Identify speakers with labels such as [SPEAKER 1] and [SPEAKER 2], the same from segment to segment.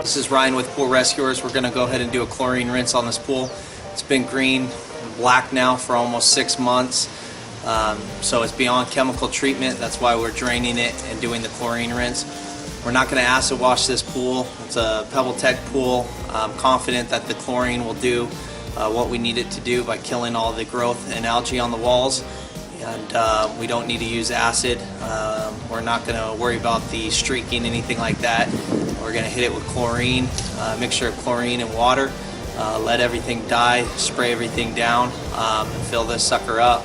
[SPEAKER 1] This is Ryan with Pool Rescuers. We're going to go ahead and do a chlorine rinse on this pool. It's been green and black now for almost 6 months. So it's beyond chemical treatment. That's why we're draining it and doing the chlorine rinse. We're not going to acid wash this pool. It's a Pebble Tech pool. I'm confident that the chlorine will do what we need it to do by killing all the growth and algae on the walls. And we don't need to use acid. We're not going to worry about the streaking, anything like that. We're going to hit it with chlorine, mixture of chlorine and water. Let everything die, spray everything down, and fill this sucker up.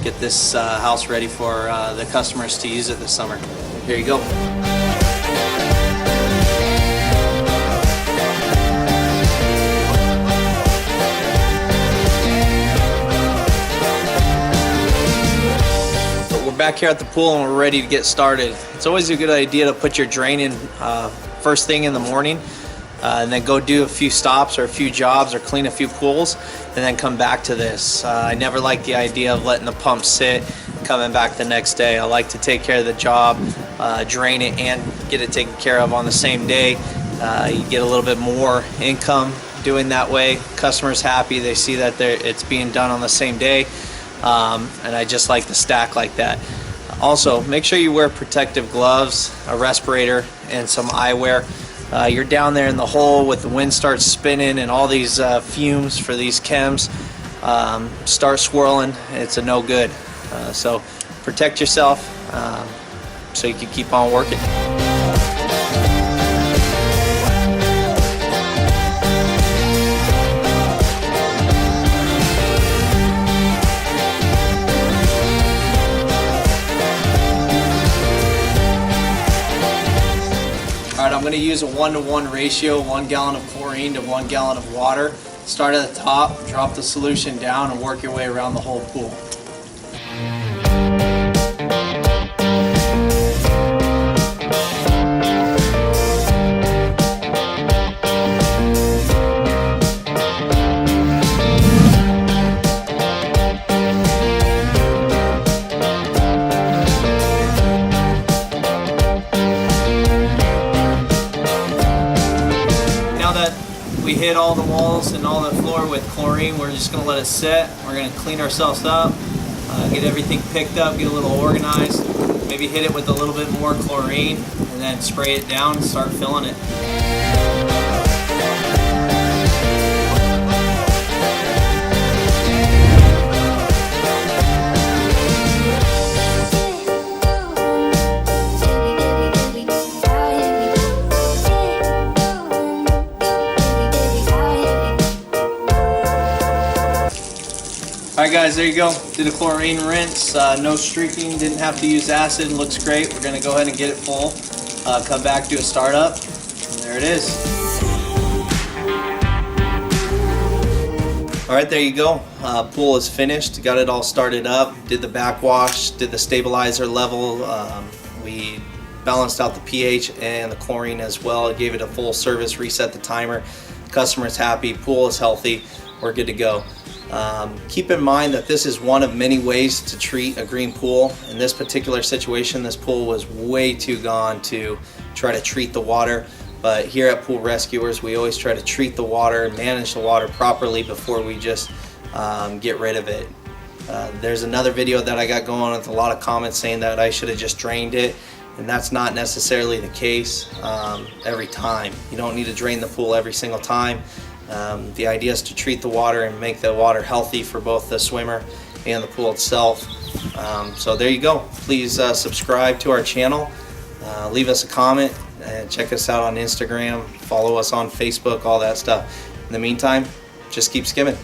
[SPEAKER 1] Get this house ready for the customers to use it this summer. Here you go. We're back here at the pool and we're ready to get started. It's always a good idea to put your drain in first thing in the morning and then go do a few stops or a few jobs or clean a few pools and then come back to this. I never like the idea of letting the pump sit, coming back the next day. I like to take care of the job, drain it and get it taken care of on the same day. You get a little bit more income doing that way. Customers happy, they see that it's being done on the same day. And I just like to stack like that. Also, make sure you wear protective gloves, a respirator, and some eyewear. You're down there in the hole with the wind starts spinning and all these fumes for these chems start swirling. It's a no good. So protect yourself so you can keep on working. Alright, I'm going to use a 1-to-1 ratio, 1 gallon of chlorine to 1 gallon of water. Start at the top, drop the solution down, and work your way around the whole pool. We hit all the walls and all the floor with chlorine. We're just going to let it sit. We're going to clean ourselves up, get everything picked up, get a little organized, maybe hit it with a little bit more chlorine and then spray it down and start filling it. Alright guys, there you go. Did a chlorine rinse, no streaking, didn't have to use acid, looks great. We're going to go ahead and get it full, come back, do a startup, and there it is. Alright, there you go. Pool is finished, got it all started up, did the backwash, did the stabilizer level, we balanced out the pH and the chlorine as well, gave it a full service, reset the timer, customer's happy, pool is healthy, we're good to go. Keep in mind that this is one of many ways to treat a green pool. In this particular situation, this pool was way too gone to try to treat the water, but here at Pool Rescuers we always try to treat the water and manage the water properly before we just get rid of it. There's another video that I got going with a lot of comments saying that I should have just drained it, and that's not necessarily the case every time. You don't need to drain the pool every single time. The idea is to treat the water and make the water healthy for both the swimmer and the pool itself. So there you go. Please subscribe to our channel, leave us a comment, and check us out on Instagram, follow us on Facebook, all that stuff. In the meantime, just keep skimming.